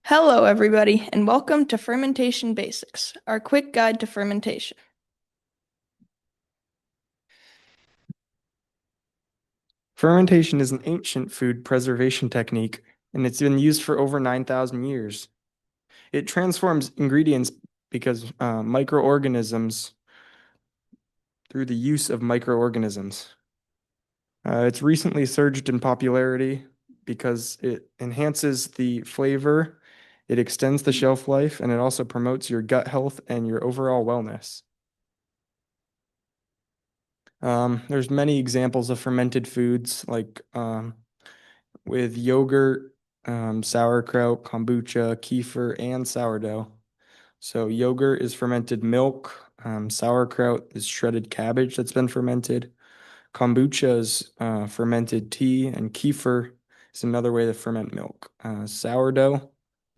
Hello, everybody, and welcome to Fermentation Basics, our quick guide to fermentation. Fermentation is an ancient food preservation technique, and it's been used for over 9,000 years. It transforms ingredients because microorganisms, through the use of microorganisms. It's recently surged in popularity because it enhances the flavor, it extends the shelf life, and it also promotes your gut health and your overall wellness. There's many examples of fermented foods like with yogurt, sauerkraut, kombucha, kefir, and sourdough. So yogurt is fermented milk. Sauerkraut is shredded cabbage that's been fermented. Kombucha is fermented tea, and kefir is another way to ferment milk. Sourdough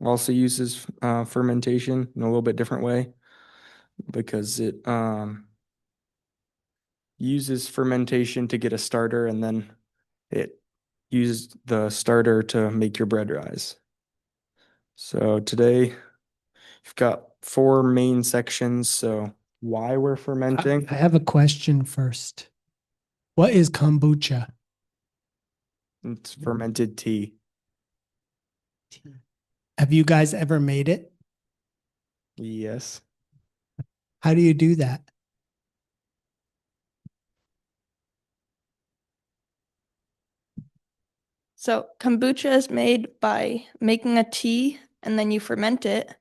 also uses fermentation in a little bit different way because it uses fermentation to get a starter, and then it uses the starter to make your bread rise. So today you've got four main sections. So why we're fermenting. I have a question first. What is kombucha? It's fermented tea. Have you guys ever made it? Yes. How do you do that? So, kombucha is made by making a tea and then you ferment it,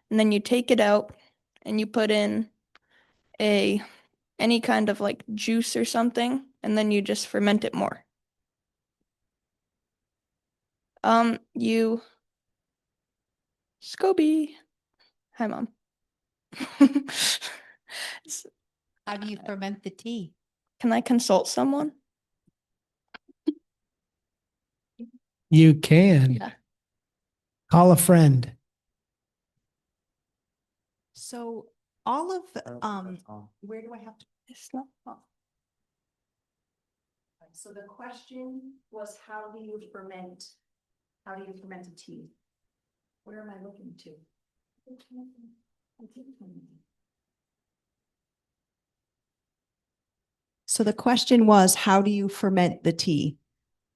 and then you take it out and you put in a any kind of like juice or something, and then you just ferment it more. You Scoby. Hi, Mom. How do you ferment the tea? Can I consult someone? You can Yeah. call a friend. So all of, where do I have to? It's not. So the question was, how do you ferment a tea? Where am I looking to? So the question was, how do you ferment the tea?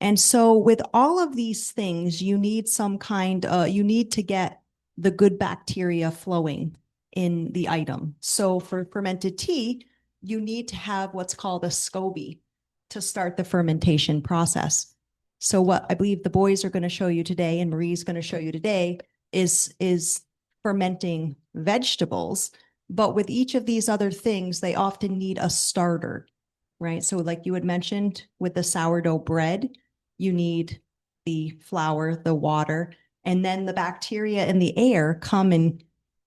And so with all of these things, you need you need to get the good bacteria flowing in the item. So for fermented tea, you need to have what's called a SCOBY to start the fermentation process. So what I believe the boys are going to show you today and Marie's going to show you today is fermenting vegetables. But with each of these other things, they often need a starter, right? So like you had mentioned with the sourdough bread, you need the flour, the water, and then the bacteria in the air come and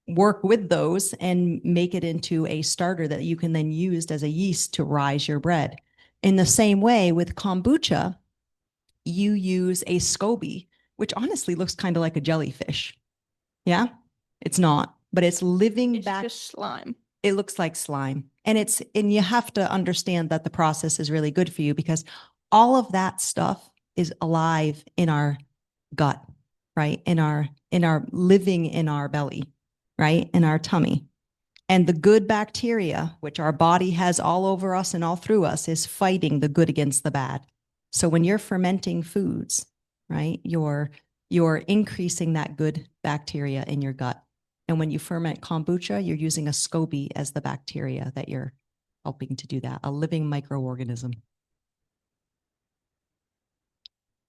work with those and make it into a starter that you can then use as a yeast to rise your bread. In the same way with kombucha, you use a SCOBY, which honestly looks kind of like a jellyfish. Yeah, it's not, but it's living It's back. just slime. It looks like slime. And you have to understand that the process is really good for you because all of that stuff is alive in our gut, right? In our living in our belly, right? In our tummy. And the good bacteria, which our body has all over us and all through us, is fighting the good against the bad. So when you're fermenting foods, right, you're increasing that good bacteria in your gut. And when you ferment kombucha, you're using a SCOBY as the bacteria that you're helping to do that, a living microorganism.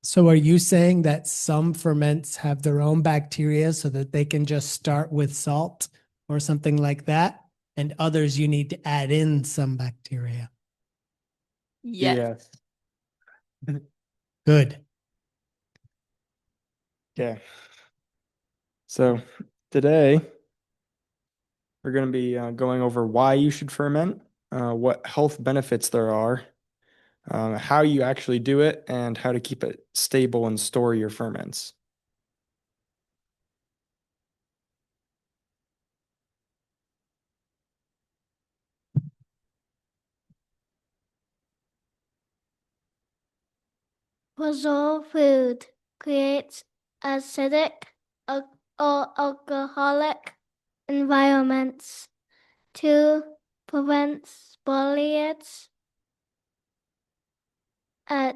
So are you saying that some ferments have their own bacteria so that they can just start with salt or something like that? And others you need to add in some bacteria? Yes. Good. Okay. So today we're going to be going over why you should ferment, what health benefits there are, how you actually do it, and how to keep it stable and store your ferments. Preserved food creates acidic, or alcoholic environments to prevent spoilage at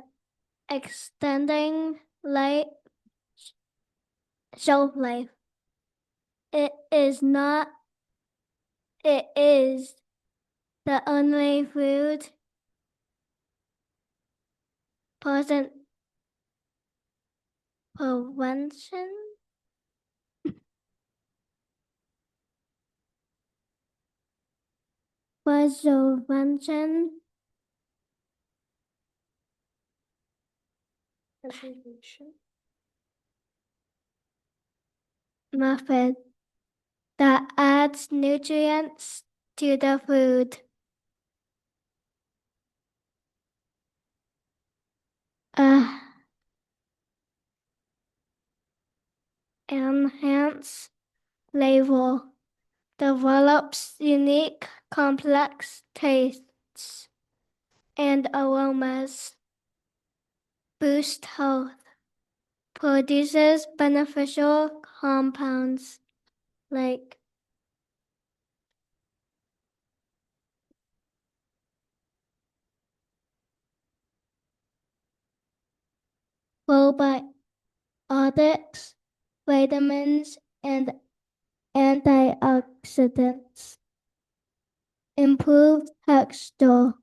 extending shelf life. It is not, it is the only food present prevention preservation method that adds nutrients to the food. Enhance flavor, develops unique complex tastes and aromas, boost health, produces beneficial compounds like probiotics, vitamins, and antioxidants. Improved texture,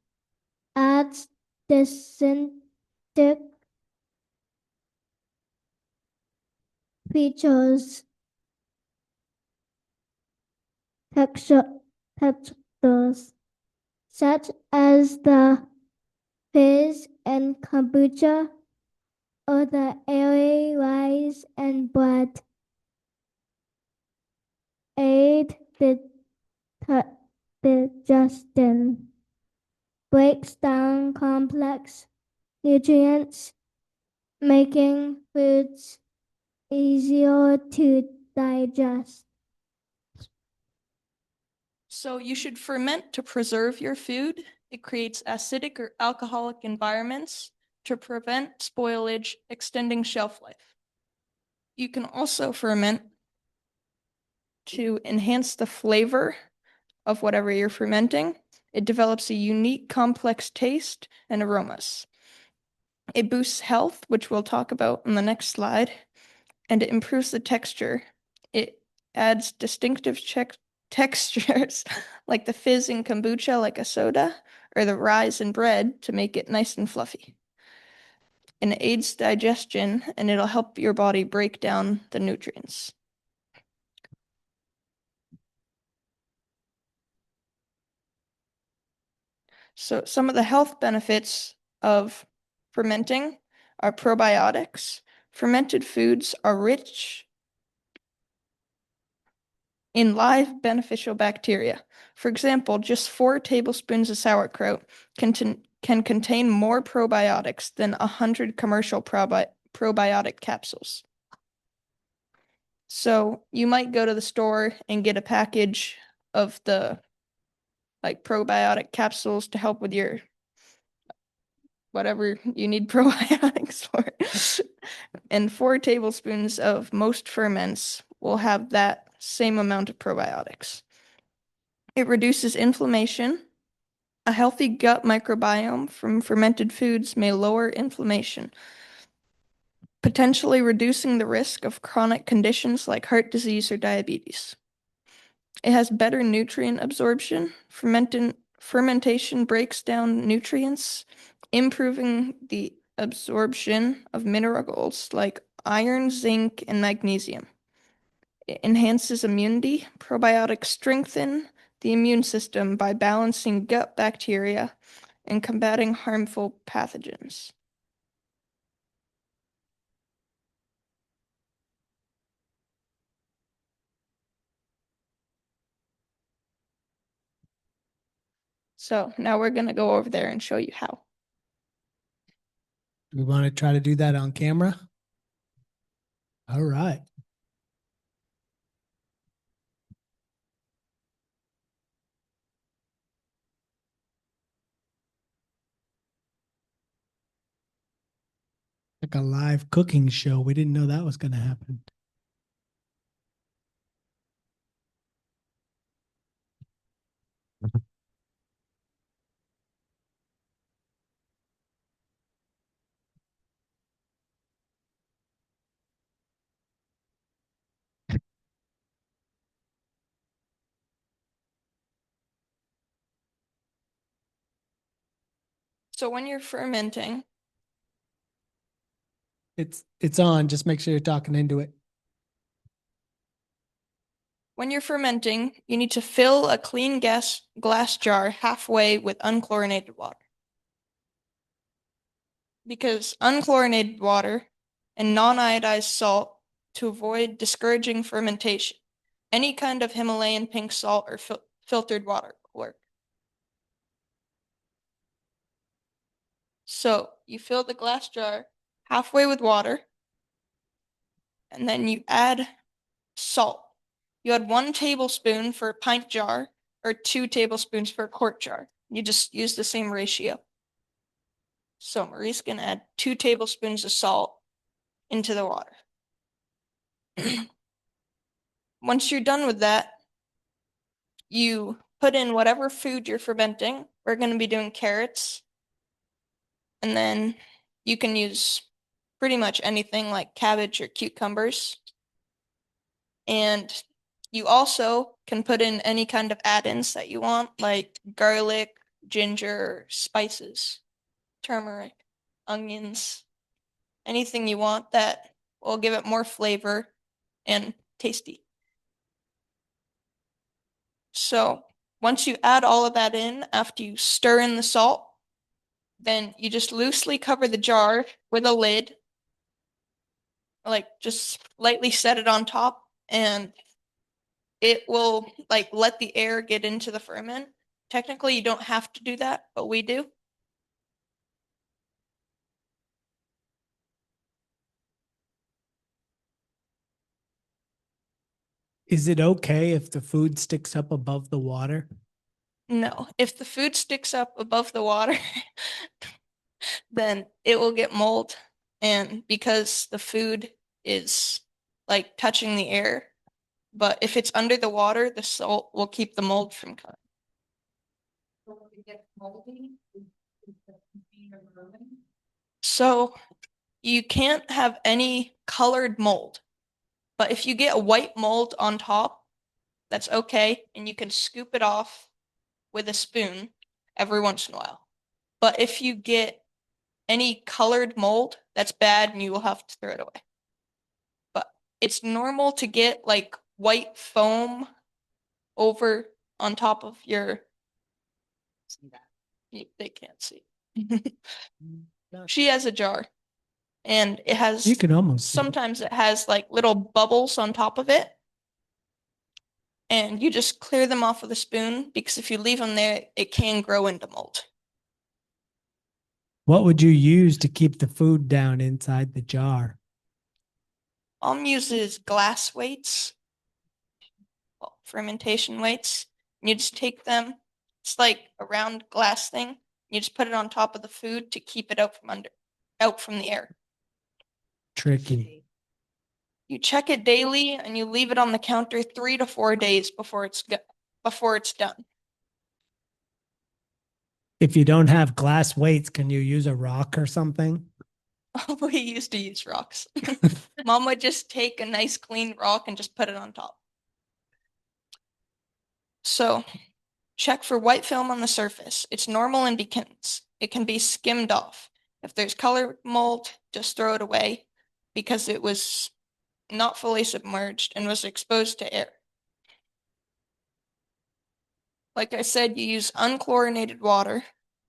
adds distinctive features, texture, textures, such as the fizz and kombucha or the airy rice and bread. Aid the digestion, breaks down complex nutrients, making foods easier to digest. So you should ferment to preserve your food. It creates acidic or alcoholic environments to prevent spoilage, extending shelf life. You can also ferment to enhance the flavor of whatever you're fermenting. It develops a unique complex taste and aromas. It boosts health, which we'll talk about in the next slide, and it improves the texture. It adds distinctive textures like the fizz in kombucha, like a soda, or the rise in bread to make it nice and fluffy. And it aids digestion, and it'll help your body break down the nutrients. So some of the health benefits of fermenting are probiotics. Fermented foods are rich in live beneficial bacteria. For example, just 4 tablespoons of sauerkraut can contain more probiotics than 100 commercial probiotic capsules. So you might go to the store and get a package of the probiotic capsules to help with your whatever you need probiotics for. And 4 tablespoons of most ferments will have that same amount of probiotics. It reduces inflammation. A healthy gut microbiome from fermented foods may lower inflammation, potentially reducing the risk of chronic conditions like heart disease or diabetes. It has better nutrient absorption. Fermentation breaks down nutrients, improving the absorption of minerals like iron, zinc, and magnesium. It enhances immunity. Probiotics strengthen the immune system by balancing gut bacteria and combating harmful pathogens. So now we're going to go over there and show you how. We want to try to do that on camera. All right. Like a live cooking show. We didn't know that was going to happen. So when you're fermenting, It's on. Just make sure you're talking into it. when you're fermenting, you need to fill a clean glass jar halfway with unchlorinated water. Because unchlorinated water and non-iodized salt to avoid discouraging fermentation. Any kind of Himalayan pink salt or filtered water will work. So you fill the glass jar halfway with water, and then you add salt. You add 1 tablespoon for a pint jar or 2 tablespoons for a quart jar. You just use the same ratio. So Marie's gonna add 2 tablespoons of salt into the water. Once you're done with that, you put in whatever food you're fermenting. We're going to be doing carrots. And then you can use pretty much anything like cabbage or cucumbers. And you also can put in any kind of add-ins that you want, like garlic, ginger, spices, turmeric, onions, anything you want that will give it more flavor and tasty. So once you add all of that in, after you stir in the salt, then you just loosely cover the jar with a lid, like just lightly set it on top, and it will like let the air get into the ferment. Technically, you don't have to do that, but we do. Is it okay if the food sticks up above the water? No, if the food sticks up above the water, then it will get mold. And because the food is like touching the air, but if it's under the water, the salt will keep the mold from coming. So you can't have any colored mold, but if you get a white mold on top, that's okay, and you can scoop it off with a spoon every once in a while. But if you get any colored mold, that's bad and you will have to throw it away. But it's normal to get like white foam over on top of your. They can't see. She has a jar, and it has. You can almost see it. Sometimes it has like little bubbles on top of it, and you just clear them off with a spoon because if you leave them there, it can grow into mold. What would you use to keep the food down inside the jar? Mom uses glass weights, well, fermentation weights. And you just take them. It's like a round glass thing. You just put it on top of the food to keep it out from the air. Tricky. You check it daily and you leave it on the counter 3 to 4 days before it's done. If you don't have glass weights, can you use a rock or something? We used to use rocks. Mom would just take a nice clean rock and just put it on top. So check for white film on the surface. It's normal in beginnings. It can be skimmed off. If there's color mold, just throw it away because it was not fully submerged and was exposed to air. Like I said, you use unchlorinated water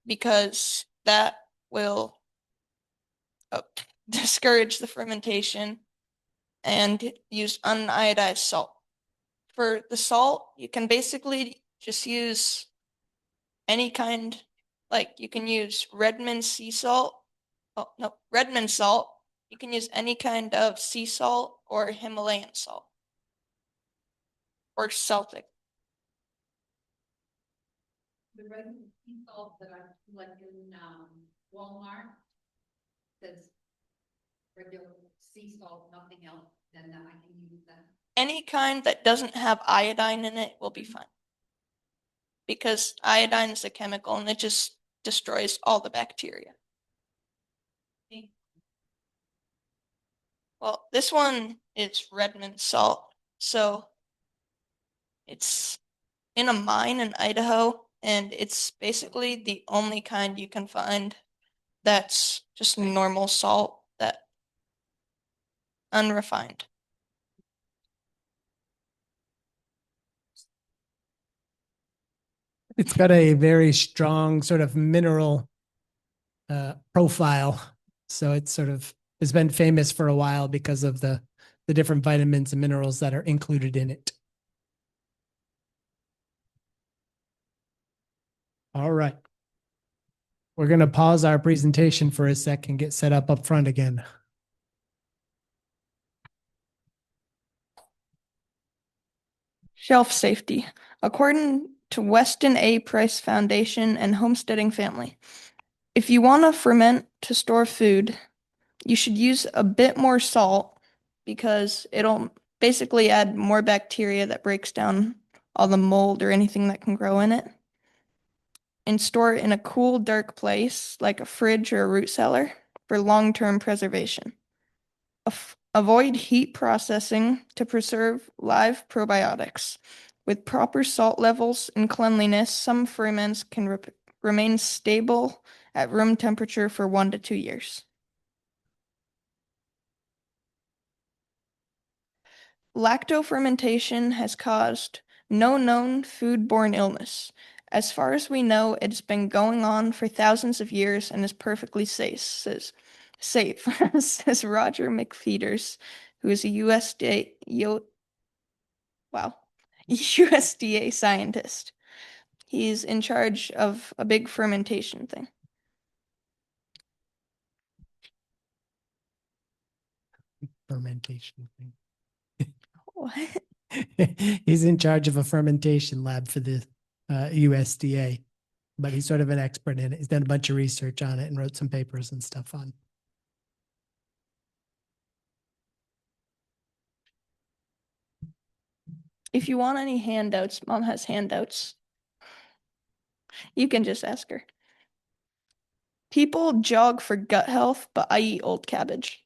because that will discourage the fermentation, and use uniodized salt. For the salt, you can basically just use any kind, like you can use Redmond sea salt. Oh, no, Redmond salt. You can use any kind of sea salt or Himalayan salt or Celtic. The red sea salt that I like in Walmart says regular sea salt, nothing else, then I can use that. Any kind that doesn't have iodine in it will be fine. Because iodine is a chemical and it just destroys all the bacteria. Well, this one is Redmond salt, so it's in a mine in Idaho, and it's basically the only kind you can find that's just normal salt, that unrefined. It's got a very strong sort of mineral profile. So it's sort of has been famous for a while because of the different vitamins and minerals that are included in it. All right. We're going to pause our presentation for a sec and get set up front again. Shelf safety. According to Weston A. Price Foundation and Homesteading Family, if you want to ferment to store food, you should use a bit more salt because it'll basically add more bacteria that breaks down all the mold or anything that can grow in it. And store it in a cool, dark place like a fridge or a root cellar for long-term preservation. Avoid heat processing to preserve live probiotics. With proper salt levels and cleanliness, some ferments can remain stable at room temperature for 1 to 2 years. Lactofermentation has caused no known foodborne illness. As far as we know, it's been going on for thousands of years and is perfectly safe, says Roger McFeeters, who is a USDA scientist. He's in charge of a big fermentation thing. Fermentation thing. What? He's in charge of a fermentation lab for the USDA, but he's sort of an expert in it. He's done a bunch of research on it and wrote some papers and stuff on. If you want any handouts, Mom has handouts. You can just ask her. People jog for gut health, but I eat old cabbage.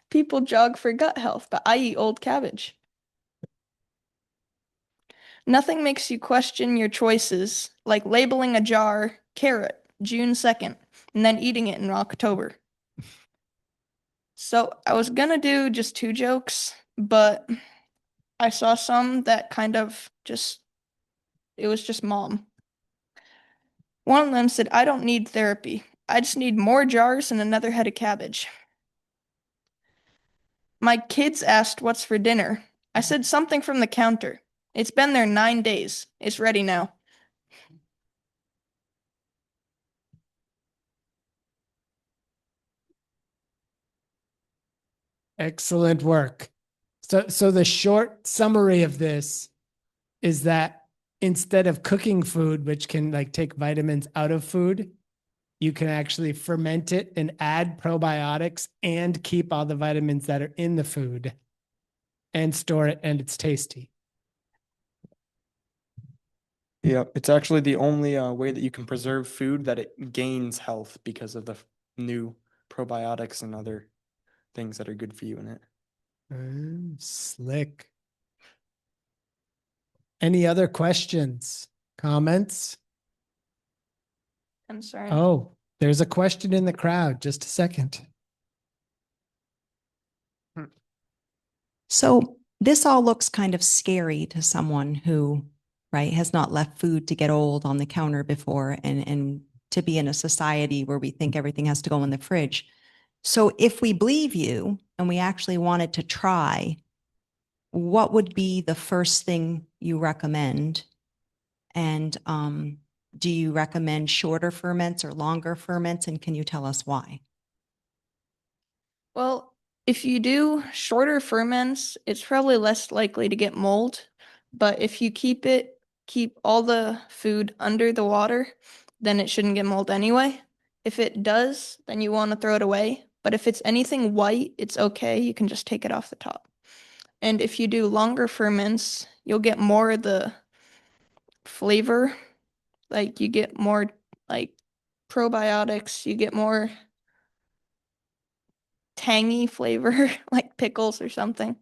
People jog for gut health, but I eat old cabbage. Nothing makes you question your choices, like labeling a jar carrot June 2nd and then eating it in October. So I was gonna do just 2 jokes, but I saw some that kind of it was just mom. One of them said, I don't need therapy. I just need more jars and another head of cabbage. My kids asked what's for dinner. I said something from the counter. It's been there 9 days. It's ready now. Excellent work. So the short summary of this is that instead of cooking food, which can like take vitamins out of food, you can actually ferment it and add probiotics and keep all the vitamins that are in the food and store it, and it's tasty. Yeah, it's actually the only way that you can preserve food that it gains health because of the new probiotics and other things that are good for you in it. Slick. Any other questions, comments? I'm sorry. Oh, there's a question in the crowd. Just a second. So this all looks kind of scary to someone who, right, has not left food to get old on the counter before and to be in a society where we think everything has to go in the fridge. So if we believe you and we actually wanted to try, what would be the first thing you recommend? And do you recommend shorter ferments or longer ferments? And can you tell us why? Well, if you do shorter ferments, it's probably less likely to get mold. But if you keep all the food under the water, then it shouldn't get mold anyway. If it does, then you want to throw it away. But if it's anything white, it's okay. You can just take it off the top. And if you do longer ferments, you'll get more of the flavor. Like you get more like probiotics, you get more tangy flavor, like pickles or something.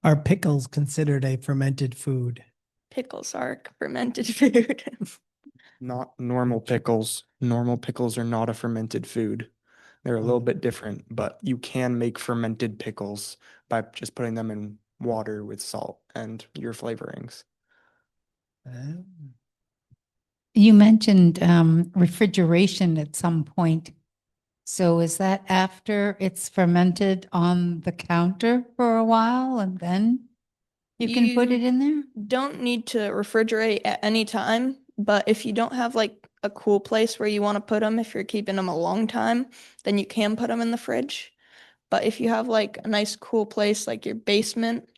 Are pickles considered a fermented food? Pickles are fermented food. Not normal pickles. Normal pickles are not a fermented food. They're a little bit different, but you can make fermented pickles by just putting them in water with salt and your flavorings. Oh. You mentioned refrigeration at some point. So is that after it's fermented on the counter for a while and then you can put You it in there? don't need to refrigerate at any time, but if you don't have like a cool place where you want to put them, if you're keeping them a long time, then you can put them in the fridge. But if you have like a nice cool place like your basement,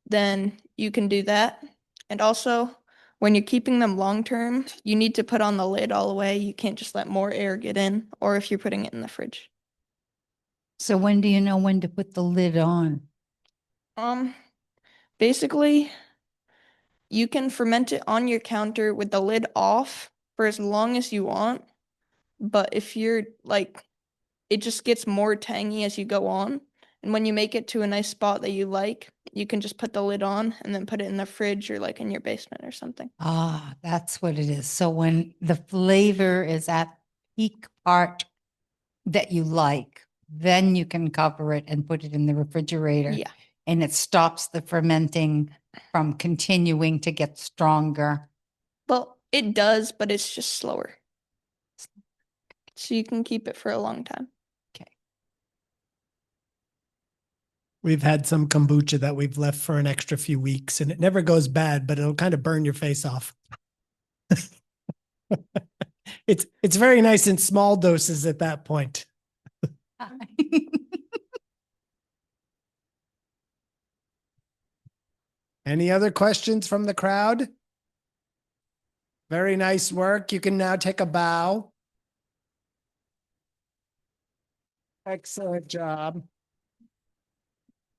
then you can do that. And also, when you're keeping them long term, you need to put on the lid all the way. You can't just let more air get in, or if you're putting it in the fridge. So when do you know when to put the lid on? Um, Basically, you can ferment it on your counter with the lid off for as long as you want. But if you're like, it just gets more tangy as you go on. And when you make it to a nice spot that you like, you can just put the lid on and then put it in the fridge or like in your basement or something. Ah, that's what it is. So when the flavor is at peak part that you like, then you can cover it and put it in the refrigerator. Yeah. And it stops the fermenting from continuing to get stronger. Well, it does, but it's just slower. So you can keep it for a long time. Okay. We've had some kombucha that we've left for an extra few weeks and it never goes bad, but it'll kind of burn your face off. It's very nice in small doses at that point. Any other questions from the crowd? Very nice work. You can now take a bow. Excellent job.